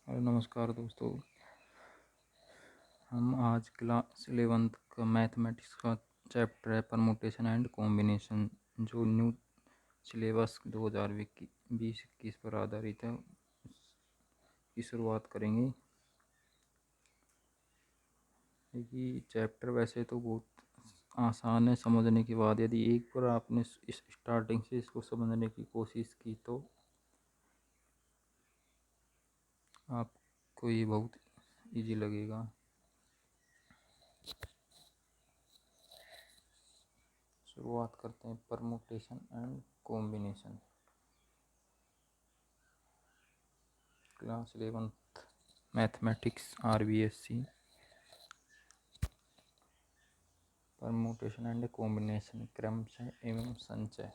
Hello नमस्कार दोस्तों। हम आज क्लास 11th का मैथमेटिक्स का चैप्टर है परमुटेशन एंड कॉम्बिनेशन, जो न्यू सिलेबस 2020-21 पर आधारित है, की शुरुआत करेंगे। देखिए, चैप्टर वैसे तो बहुत आसान है समझने के बाद। यदि एक बार आपने इस स्टार्टिंग से इसको समझने की कोशिश की तो आपको ये बहुत इजी लगेगा। शुरुआत करते हैं permutation and combination. Class 11th mathematics RBSC permutation and combination, क्रमशः एवं संचय।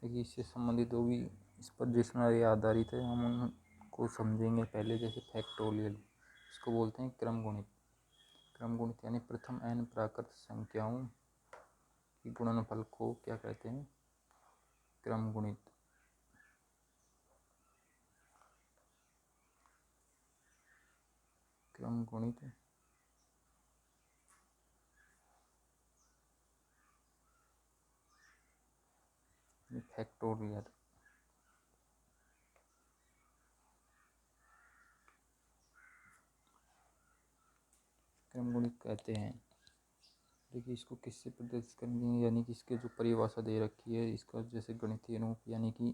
देखिए, इससे संबंधित जो भी इस पर डिक्शनरी आधारित है हम उनको समझेंगे पहले। जैसे फैक्टोरियल, इसको बोलते हैं क्रम गुणित। क्रम गुणित यानी प्रथम n प्राकृत संख्याओं की गुणनफल को क्या कहते हैं? क्रम गुणित। क्रम गुणित फैक्टोरियल। क्रम गुणित कहते हैं। देखिए, इसको किससे प्रदर्शित करेंगे, यानी कि इसके जो परिभाषा दे रखी है इसका, जैसे गणितीय रूप, यानी कि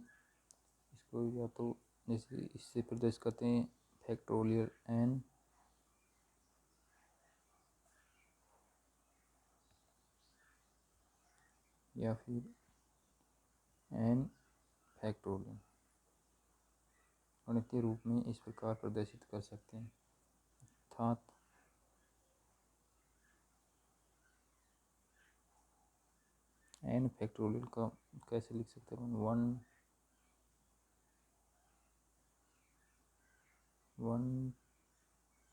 इसको या तो जैसे इससे प्रदर्शित करते हैं फैक्टोरियल n या फिर n फैक्टोरियल। गणितीय रूप में इस प्रकार प्रदर्शित कर सकते हैं, अर्थात n फैक्टोरियल का कैसे लिख सकते हैं? 1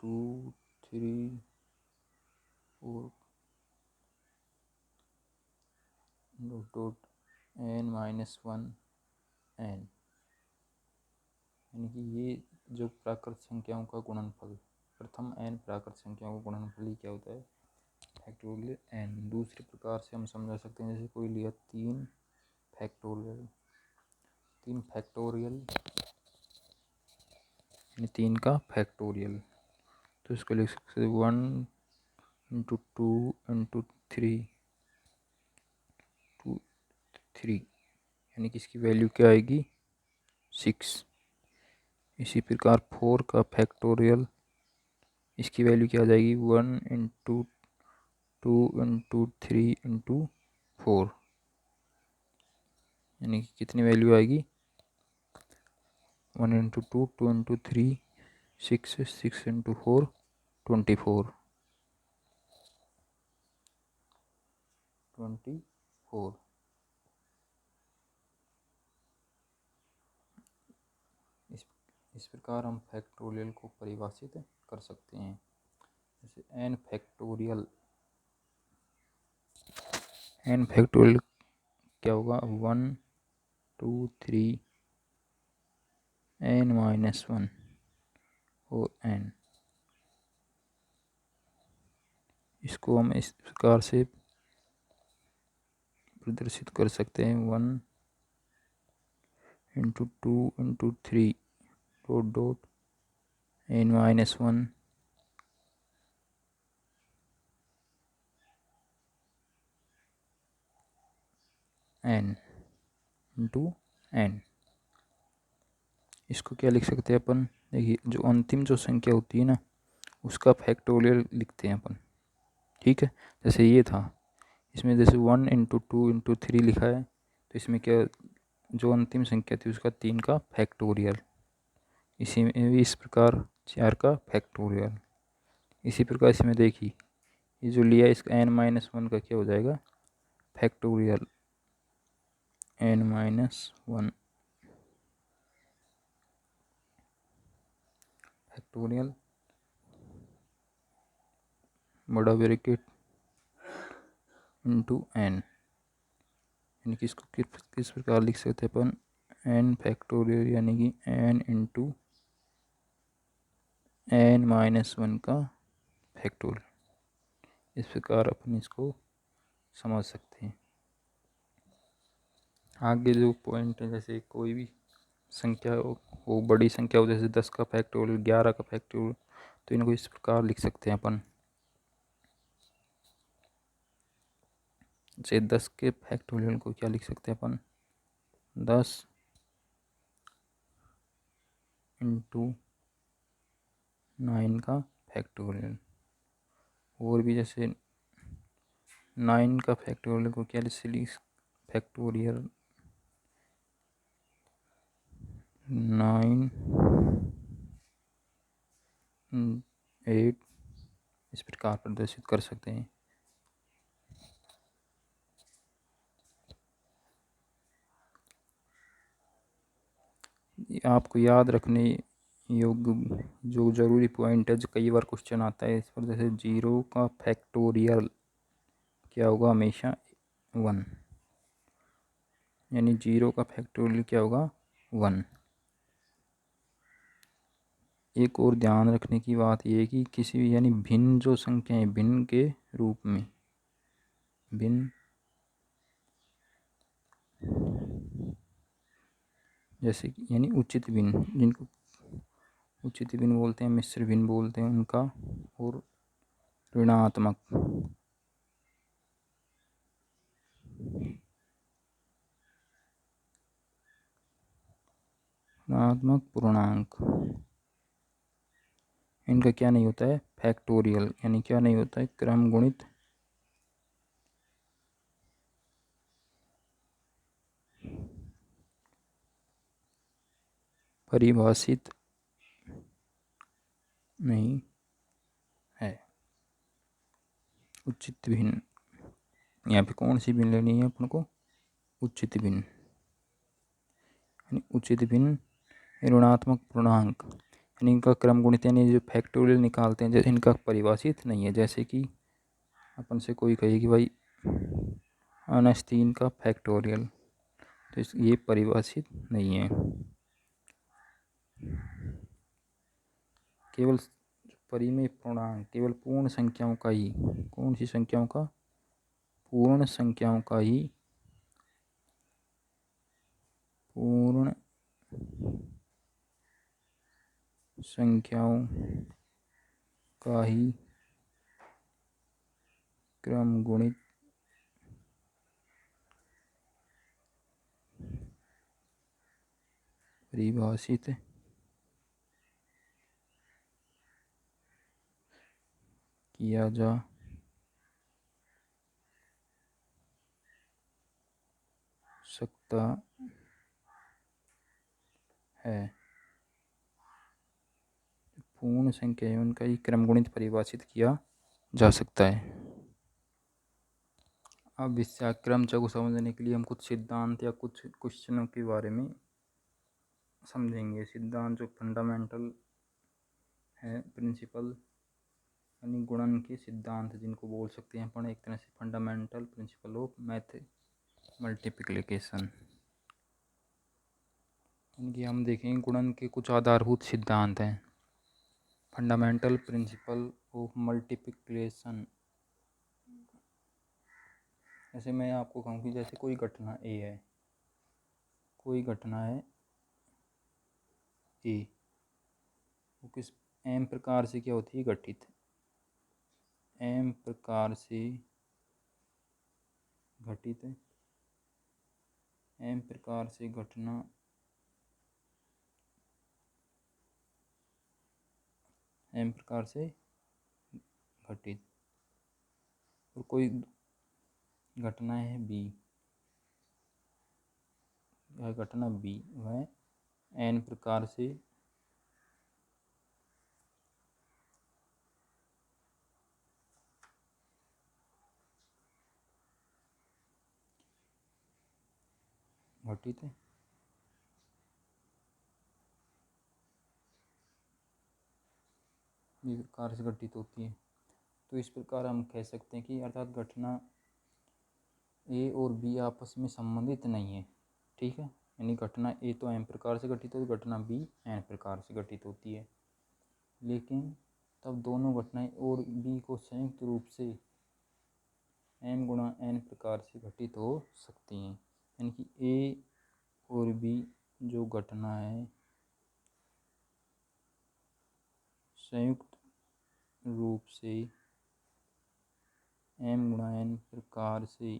2 3 4 डॉट n-1 n, यानी कि ये जो प्राकृत संख्याओं का गुणनफल, प्रथम n प्राकृत संख्याओं का गुणनफल ही क्या होता है? Factorial n। दूसरे प्रकार से हम समझा सकते हैं, जैसे कोई लिया 3 फैक्टोरियल। 3 फैक्टोरियल यानी 3 का फैक्टोरियल, तो इसको लिख सकते हैं 1 इंटू 2 इंटू 3 2 3, यानी कि इसकी वैल्यू क्या आएगी? 6। इसी प्रकार 4 का फैक्टोरियल, इसकी वैल्यू क्या आ जाएगी? 1 इंटू 2 इंटू 3 इंटू 4, यानी कि कितनी वैल्यू आएगी? 1 इंटू 2 2 इंटू 3 6 6 इंटू 4 24। इस प्रकार हम फैक्टोरियल को परिभाषित कर सकते हैं। जैसे n फैक्टोरियल क्या होगा? 1 2 3 n-1 और n। इसको हम इस प्रकार से प्रदर्शित कर सकते हैं 1 into 2 into 3 dot dot n-1 n into n। इसको क्या लिख सकते हैं अपन? देखिए, जो अंतिम जो संख्या होती है ना, उसका फैक्टोरियल लिखते हैं अपन। ठीक है, जैसे ये था, इसमें जैसे 1 इंटू 2 इंटू 3 लिखा है, तो इसमें क्या, जो अंतिम संख्या थी उसका 3 का फैक्टोरियल। इसी में भी इस प्रकार 4 का फैक्टोरियल। इसी प्रकार इसमें देखिए, ये जो लिया इसका n-1 का क्या हो जाएगा? फैक्टोरियल n-1 फैक्टोरियल बड़ा ब्रैकेट इंटू n, यानी कि इसको किस प्रकार लिख सकते हैं अपन? n फैक्टोरियल, यानी कि n इंटू n-1 का फैक्टोरियल। इस प्रकार अपन इसको समझ सकते हैं। आगे जो पॉइंट है, जैसे कोई भी संख्या हो बड़ी संख्या हो, जैसे 10 का फैक्टोरियल, 11 का फैक्टोरियल, तो इनको इस प्रकार लिख सकते हैं अपन। जैसे 10 के फैक्टोरियल को क्या लिख सकते हैं अपन, 10 × 9 का फैक्टोरियल। और भी जैसे 9 का फैक्टोरियल को क्या लिख फैक्टोरियल 9 8 इस प्रकार प्रदर्शित कर सकते हैं। आपको याद रखने योग्य जो ज़रूरी पॉइंट है, जो कई बार क्वेश्चन आता है इस पर, जैसे 0 का फैक्टोरियल क्या होगा, हमेशा 1, यानी 0 का फैक्टोरियल क्या होगा, 1। एक और ध्यान रखने की बात यह है कि किसी भी यानी भिन्न जो संख्याएं, भिन्न के रूप में, भिन्न जैसे कि यानी उचित भिन्न, जिनको उचित भिन्न बोलते हैं, मिश्र भिन्न बोलते हैं उनका, और ऋणात्मक, ऋणात्मक पूर्णांक, इनका क्या नहीं होता है, फैक्टोरियल, यानी क्या नहीं होता है, क्रम गुणित परिभाषित नहीं है। उचित भिन्न, यहाँ पे कौन सी भिन्न लेनी है अपन को, उचित भिन्न, यानी उचित भिन्न ऋणात्मक पूर्णांक, यानी इनका क्रम गुणित, यानी जो फैक्टोरियल निकालते हैं, जैसे इनका परिभाषित नहीं है। जैसे कि अपन से कोई कहे कि भाई -3 का फैक्टोरियल, तो ये परिभाषित नहीं है। केवल परिमेय पूर्णांक, केवल पूर्ण संख्याओं का ही, कौन सी संख्याओं का, पूर्ण संख्याओं का ही, पूर्ण संख्याओं का ही क्रम गुणित परिभाषित किया जा सकता है। पूर्ण संख्या है उनका ही क्रम गुणित परिभाषित किया जा सकता है। अब इस क्रमचय को समझने के लिए हम कुछ सिद्धांत या कुछ क्वेश्चनों के बारे में समझेंगे। सिद्धांत जो फंडामेंटल है, प्रिंसिपल, यानी गुणन के सिद्धांत जिनको बोल सकते हैं अपन, एक तरह से fundamental principle of math multiplication. इनकी हम देखेंगे गुणन के कुछ आधारभूत सिद्धांत हैं। फंडामेंटल प्रिंसिपल ऑफ मल्टीप्लिकेशन, जैसे मैं आपको कहूँ कि जैसे कोई घटना ए है, कोई घटना है ए, वो किस एम प्रकार से क्या होती है, घटित, एम प्रकार से घटित, एम प्रकार से घटना एम प्रकार से घटित, और कोई घटना है बी, यह घटना बी वह एन प्रकार से घटित है। बी प्रकार से घटित होती है। तो इस प्रकार हम कह सकते हैं कि अर्थात घटना ए और बी आपस में संबंधित नहीं है, ठीक है। यानी घटना ए तो एम प्रकार से घटित होती है, घटना बी एन प्रकार से घटित होती है। लेकिन तब दोनों घटनाएं और बी को संयुक्त रूप से m गुणा n प्रकार से घटित हो सकती हैं। यानी कि ए और बी जो घटना है संयुक्त रूप से m गुणा n प्रकार से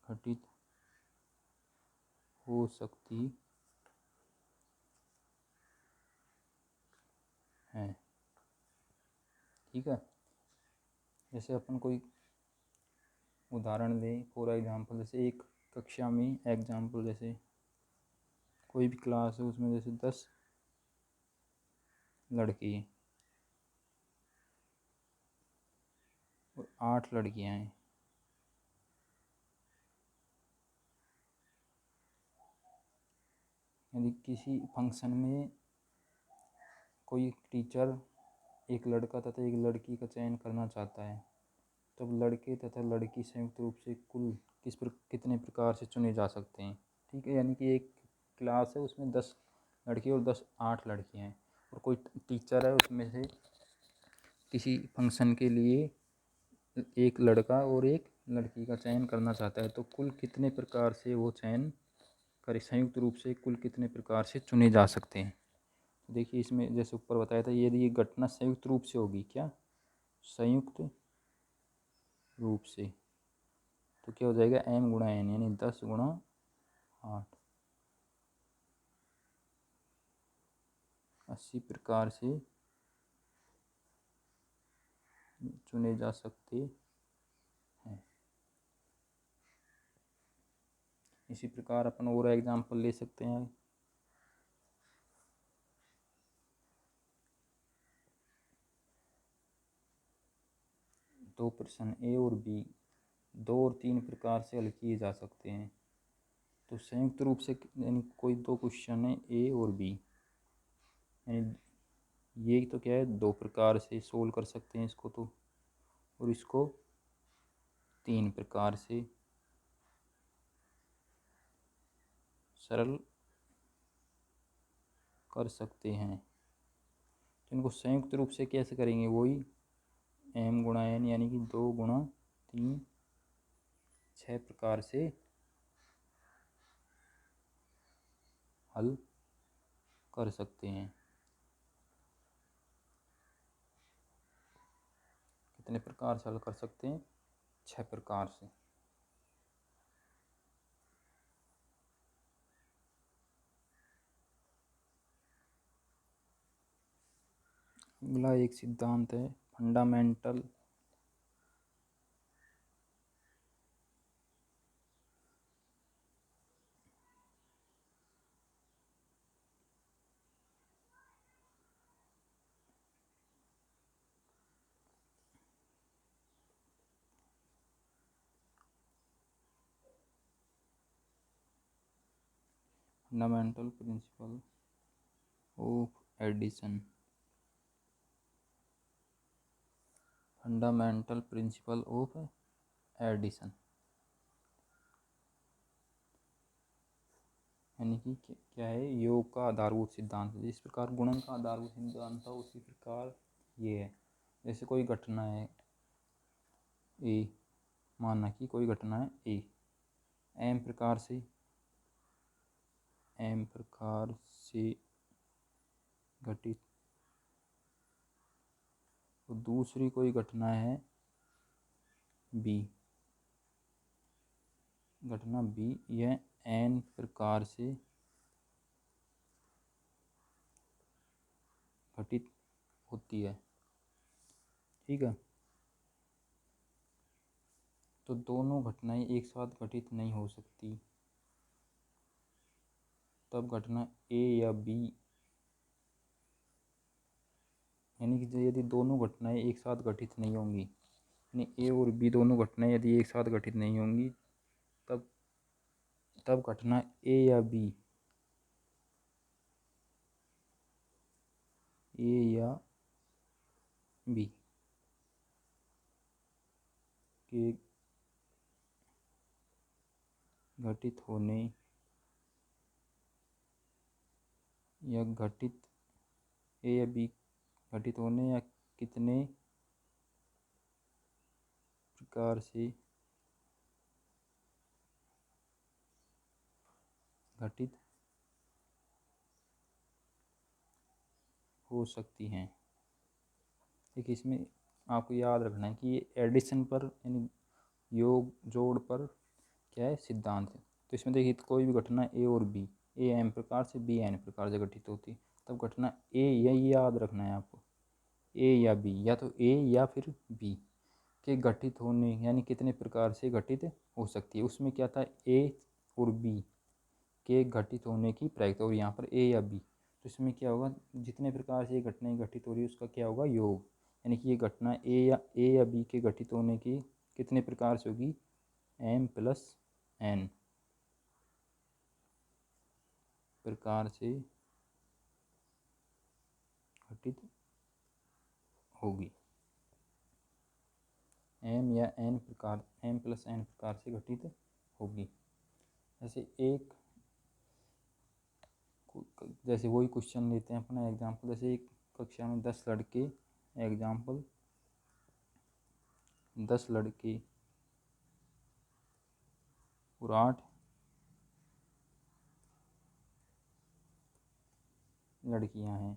घटित हो सकती है। ठीक है, जैसे अपन कोई उदाहरण दें फॉर एग्जांपल, जैसे एक कक्षा में एग्जांपल, जैसे कोई भी क्लास है उसमें जैसे 10 लड़के हैं और 8 लड़कियां हैं। यदि किसी फंक्शन में कोई टीचर एक लड़का तथा एक लड़की का चयन करना चाहता है, तब लड़के तथा लड़की संयुक्त रूप से कुल कितने प्रकार से चुने जा सकते हैं। ठीक है, यानी कि एक क्लास है उसमें 10 लड़के और 8 लड़कियां हैं, और कोई टीचर है उसमें से किसी फंक्शन के लिए एक लड़का और एक लड़की का चयन करना चाहता है, तो कुल कितने प्रकार से वो चयन करे, संयुक्त रूप से कुल कितने प्रकार से चुने जा सकते हैं। तो देखिए इसमें जैसे ऊपर बताया था, यदि ये घटना संयुक्त रूप से होगी, क्या संयुक्त रूप से, तो क्या हो जाएगा m गुणा n, यानी 10 गुणा 8, 80 प्रकार से चुने जा सकते हैं। इसी प्रकार अपन और एग्जाम्पल ले सकते हैं। दो प्रश्न ए और बी 2 और 3 प्रकार से हल किए जा सकते हैं। तो संयुक्त रूप से यानी कोई 2 क्वेश्चन है ए और बी, यानी ये तो क्या है 2 प्रकार से सोल्व कर सकते हैं इसको, तो और इसको 3 प्रकार से सरल कर सकते हैं। तो इनको संयुक्त रूप से कैसे करेंगे, वही m गुणा n, यानी कि 2 गुणा 3, 6 प्रकार से हल कर सकते हैं। कितने प्रकार से हल कर सकते हैं, 6 प्रकार से। अगला एक सिद्धांत है fundamental fundamental principle of addition. Fundamental principle of addition यानी कि क्या है, योग का आधारभूत सिद्धांत। जिस प्रकार गुणन का आधारभूत सिद्धांत था उसी प्रकार ये है। जैसे कोई घटना है ए, मानना कि कोई घटना है ए, एम प्रकार से घटित, तो दूसरी कोई घटना है बी, घटना बी, यह एन प्रकार से घटित होती है। ठीक है, तो दोनों घटनाएं एक साथ घटित नहीं हो सकती। तब घटना ए या बी, यानी कि यदि दोनों घटनाएं एक साथ घटित नहीं होंगी, यानी ए और बी दोनों घटनाएं यदि एक साथ घटित नहीं होंगी, तब तब घटना ए या बी, के घटित होने या घटित ए या बी घटित होने या कितने प्रकार से घटित हो सकती हैं। देखिए इसमें आपको याद रखना है कि ये एडिशन पर यानी योग जोड़ पर क्या है, सिद्धांत है। तो इसमें देखिए कोई भी घटना ए और बी, ए एम प्रकार से बी एन प्रकार से घटित होती है, तब घटना ए, यही याद रखना है आपको, ए या बी, या तो ए या फिर बी के घटित होने यानी कितने प्रकार से घटित हो सकती है। उसमें क्या था, ए और बी के घटित होने की प्रायिकता, और यहाँ पर ए या बी, तो इसमें क्या होगा, जितने प्रकार से ये घटनाएं घटित हो रही है उसका क्या होगा, योग। यानी कि ये घटना ए या बी के घटित होने की कितने प्रकार से होगी, एम प्लस एन प्रकार से घटित होगी। एम या एन प्रकार, एम प्लस एन प्रकार से घटित होगी। जैसे वही क्वेश्चन लेते हैं अपना एग्जाम्पल, जैसे एक कक्षा में 10 लड़के, एग्जाम्पल 10 लड़के और 8 लड़कियां हैं,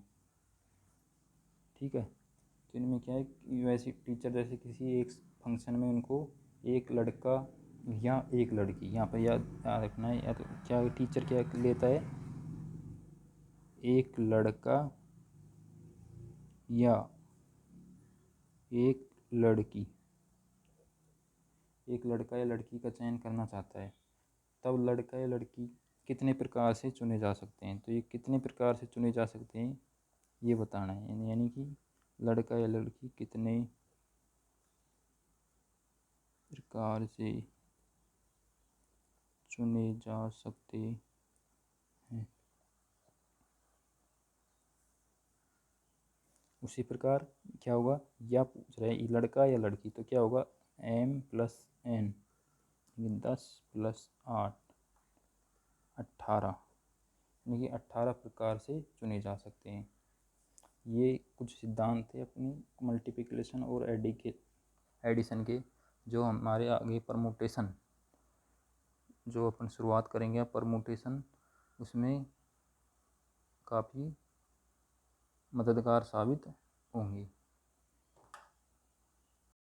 ठीक है। तो इनमें क्या है कि वैसे टीचर जैसे किसी एक फंक्शन में उनको एक लड़का या एक लड़की, यहाँ पर याद रखना है, या तो क्या टीचर क्या लेता है, एक लड़का या एक लड़की, एक लड़का या लड़की का चयन करना चाहता है, तब लड़का या लड़की कितने प्रकार से चुने जा सकते हैं। तो ये कितने प्रकार से चुने जा सकते हैं ये बताना है, यानी कि लड़का या लड़की कितने प्रकार से चुने जा सकते हैं। उसी प्रकार क्या होगा, या पूछ रहे हैं लड़का या लड़की, तो क्या होगा, एम प्लस एन, 10 प्लस 8 18, यानी कि 18 प्रकार से चुने जा सकते हैं। ये कुछ सिद्धांत थे अपनी मल्टीप्लिकेशन और एडिशन के, जो हमारे आगे परमुटेशन जो अपन शुरुआत करेंगे परमुटेशन, उसमें काफ़ी मददगार साबित होंगी।